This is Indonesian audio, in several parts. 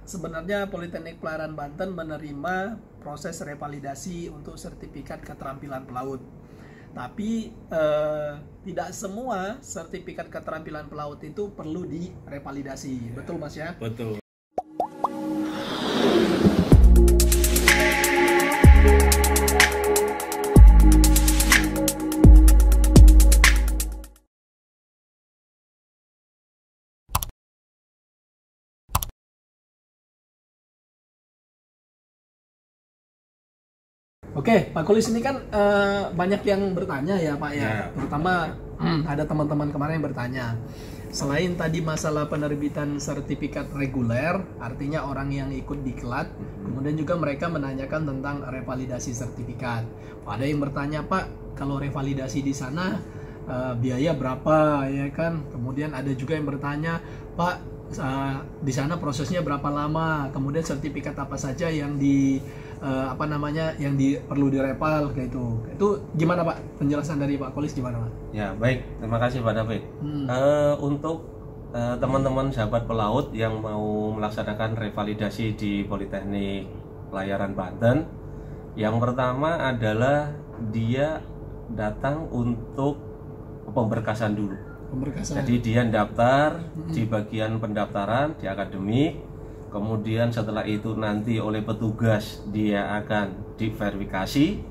sebenarnya Politeknik Pelayaran Banten menerima proses revalidasi untuk sertifikat keterampilan pelaut. Tapi tidak semua sertifikat keterampilan pelaut itu perlu direvalidasi. Betul Mas ya? Betul. Oke, Pak Kulis, ini kan banyak yang bertanya ya Pak ya, Ya. terutama ada teman-teman kemarin yang bertanya. Selain tadi masalah penerbitan sertifikat reguler, artinya orang yang ikut diklat, kemudian juga mereka menanyakan tentang revalidasi sertifikat. Ada yang bertanya, Pak, kalau revalidasi di sana biaya berapa ya kan? Kemudian ada juga yang bertanya, Pak, di sana prosesnya berapa lama? Kemudian sertifikat apa saja yang perlu direval kayak itu. Itu gimana Pak? Penjelasan dari Pak Kulis gimana Pak? Ya, baik. Terima kasih Pak David. Untuk teman-teman sahabat pelaut yang mau melaksanakan revalidasi di Politeknik Pelayaran Banten, yang pertama adalah dia datang untuk pemberkasan dulu. Pemberkasan. Jadi dia daftar di bagian pendaftaran di akademik, kemudian setelah itu nanti oleh petugas dia akan diverifikasi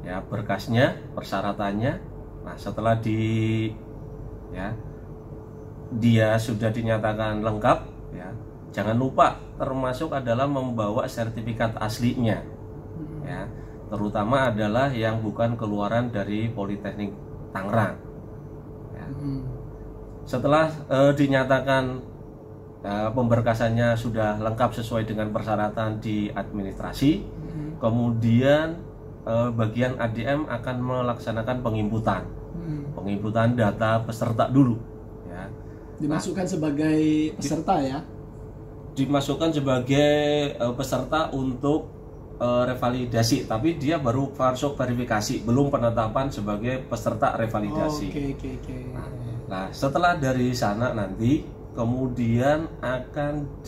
ya berkasnya, persyaratannya. Nah, setelah dia sudah dinyatakan lengkap ya, jangan lupa termasuk adalah membawa sertifikat aslinya ya, terutama adalah yang bukan keluaran dari Politeknik Tangerang ya. Setelah dinyatakan pemberkasannya sudah lengkap sesuai dengan persyaratan di administrasi, kemudian bagian ADM akan melaksanakan penginputan data peserta dulu ya. Dimasukkan sebagai peserta ya? Dimasukkan sebagai peserta untuk revalidasi, tapi dia baru masuk verifikasi, belum penetapan sebagai peserta revalidasi. Oke. Nah, setelah dari sana nanti kemudian akan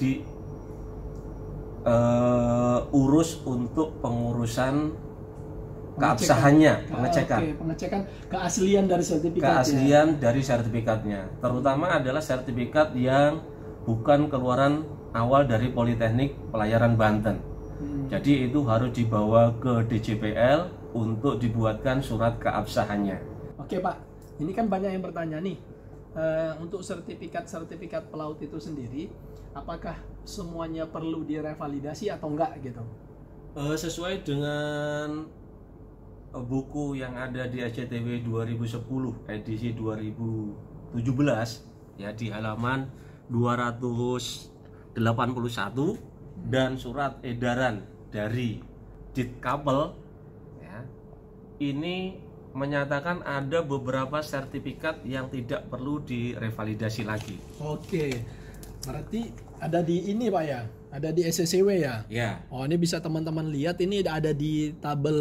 diurus untuk pengurusan keabsahannya, pengecekan keaslian dari sertifikat. Keaslian dari sertifikatnya, terutama adalah sertifikat yang bukan keluaran awal dari Politeknik Pelayaran Banten. Jadi itu harus dibawa ke DJPL untuk dibuatkan surat keabsahannya. Oke Pak, ini kan banyak yang bertanya nih, untuk sertifikat pelaut itu sendiri, apakah semuanya perlu direvalidasi atau enggak gitu? Sesuai dengan buku yang ada di SCTW 2010 edisi 2017 ya, di halaman 281 dan surat edaran dari Ditkapel ya, ini menyatakan ada beberapa sertifikat yang tidak perlu direvalidasi lagi. Oke, berarti ada di ini Pak ya, ada di SCCW ya? Ya. Oh, ini bisa teman-teman lihat, ini ada di tabel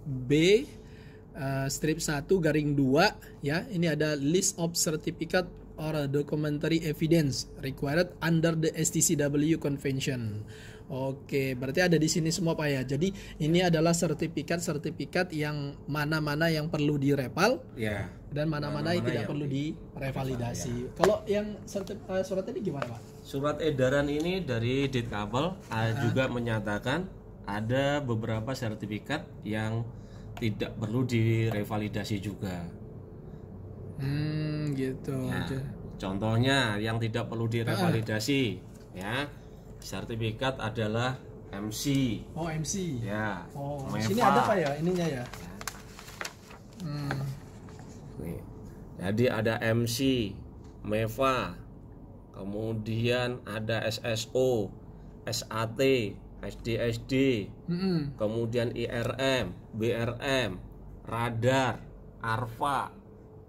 B strip 1 garing 2 ya. Ini ada list of certificate or documentary evidence required under the STCW Convention. Oke, berarti ada di sini semua Pak ya. Jadi ini adalah sertifikat yang mana-mana yang perlu direval ya, dan mana-mana yang tidak perlu direvalidasi. Ya. Kalau yang surat tadi gimana Pak? Surat edaran ini dari Ditkapel juga menyatakan ada beberapa sertifikat yang tidak perlu direvalidasi juga. Gitu. Nah, contohnya yang tidak perlu direvalidasi ya, sertifikat adalah MC. Oh, MC. Ya. Oh, sini ada Pak ya ininya ya. Nih. Jadi ada MC, MEVA, kemudian ada SSO, SAT, SDSD, kemudian IRM, BRM, Radar, ARFA,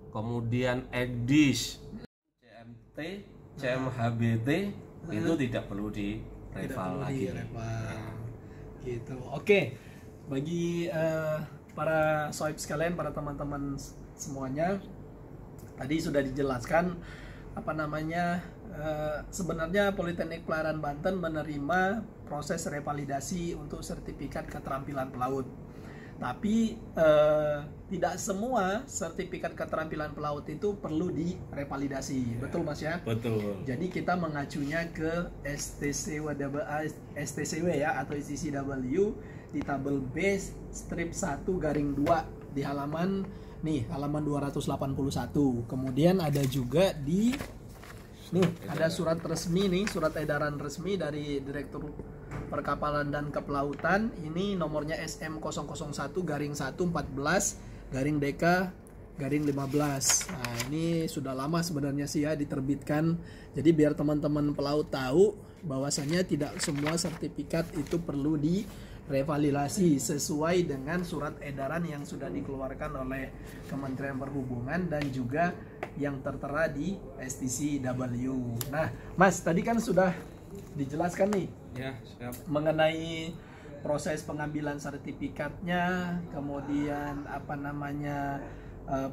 kemudian EGDIS, CMT, CMHBT, itu tidak perlu direval lagi. Gitu. Oke, bagi para sohib sekalian, para teman-teman semuanya, tadi sudah dijelaskan sebenarnya Politeknik Pelayaran Banten menerima proses revalidasi untuk sertifikat keterampilan pelaut. Tapi tidak semua sertifikat keterampilan pelaut itu perlu direvalidasi, ya, betul Mas ya? Betul. Jadi kita mengacunya ke STCW ya, atau STCW di tabel B strip 1/2 di halaman 281. Kemudian ada juga di ada surat resmi nih, surat edaran resmi dari Direktur Perkapalan dan Kepelautan. Ini nomornya SM001-14/DK-15. Nah, ini sudah lama sebenarnya sih ya diterbitkan. Jadi biar teman-teman pelaut tahu bahwasanya tidak semua sertifikat itu perlu direvalidasi sesuai dengan surat edaran yang sudah dikeluarkan oleh Kementerian Perhubungan dan juga yang tertera di STCW. Nah, Mas, tadi kan sudah dijelaskan nih Ya, siap. mengenai proses pengambilan sertifikatnya, kemudian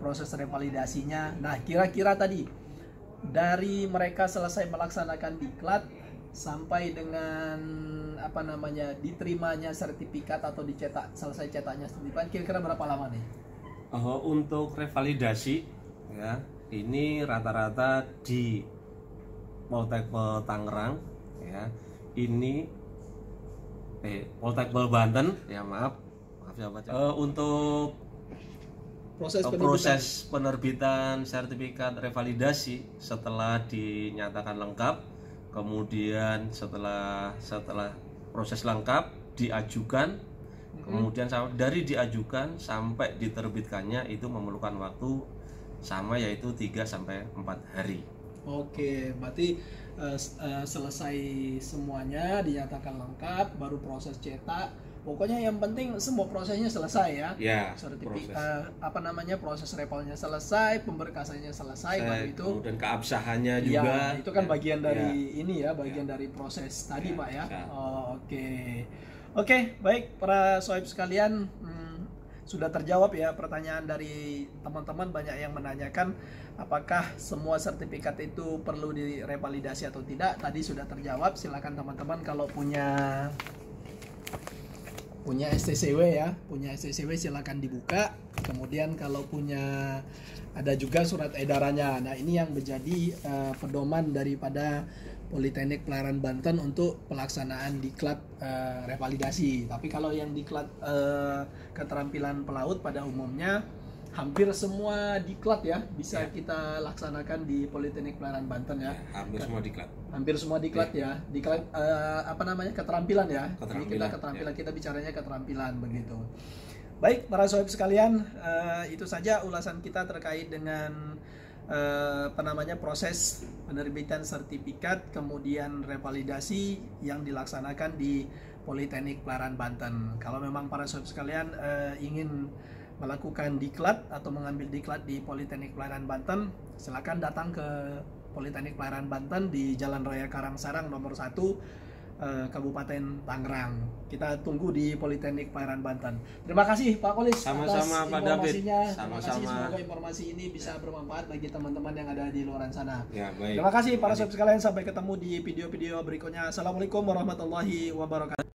proses revalidasinya. Nah, kira-kira tadi dari mereka selesai melaksanakan diklat sampai dengan diterimanya sertifikat atau selesai cetaknya sertifikat, kira-kira berapa lama nih? Untuk revalidasi ya, ini rata-rata di Poltekpel Tangerang ya. Ini Poltekpel Banten ya, maaf ya Pak. Untuk proses penerbitan sertifikat revalidasi setelah dinyatakan lengkap, kemudian setelah proses lengkap diajukan, kemudian dari diajukan sampai diterbitkannya itu memerlukan waktu sama, yaitu 3-4 hari. Oke, berarti selesai semuanya dinyatakan lengkap, baru proses cetak. Pokoknya yang penting semua prosesnya selesai ya. Ya, proses revalnya selesai, pemberkasannya selesai, baru itu kemudian keabsahannya juga. Ya, itu kan bagian dari bagian dari proses tadi, Pak ya. Ya. Oke, baik para sohib sekalian, sudah terjawab ya pertanyaan dari teman-teman. Banyak yang menanyakan apakah semua sertifikat itu perlu direvalidasi atau tidak. Tadi sudah terjawab. Silakan teman-teman kalau punya STCW ya, punya STCW silakan dibuka. Kemudian kalau ada juga surat edarannya. Nah, ini yang menjadi pedoman daripada Politeknik Pelayaran Banten untuk pelaksanaan diklat revalidasi. Tapi kalau yang diklat keterampilan pelaut pada umumnya hampir semua diklat ya bisa kita laksanakan di Politeknik Pelayaran Banten ya. Hampir semua diklat. Hampir semua diklat ya. Diklat keterampilan ya. Keterampilan. Jadi kita keterampilan, kita bicaranya keterampilan begitu. Baik, para sohib sekalian, itu saja ulasan kita terkait dengan proses penerbitan sertifikat kemudian revalidasi yang dilaksanakan di Politeknik Pelayaran Banten. Kalau memang para sohib sekalian ingin melakukan diklat atau mengambil diklat di Politeknik Pelayaran Banten, silakan datang ke Politeknik Pelayaran Banten di Jalan Raya Karangsarang nomor 1, Kabupaten Tangerang. Kita tunggu di Politeknik Pelayaran Banten. Terima kasih Pak Kolis sama-sama, atas Pak David. informasinya. Sama-sama. Terima kasih, semoga informasi ini bisa bermanfaat bagi teman-teman yang ada di luar sana. Ya, baik. Terima kasih para sohib sekalian, sampai ketemu di video-video berikutnya. Assalamualaikum warahmatullahi wabarakatuh.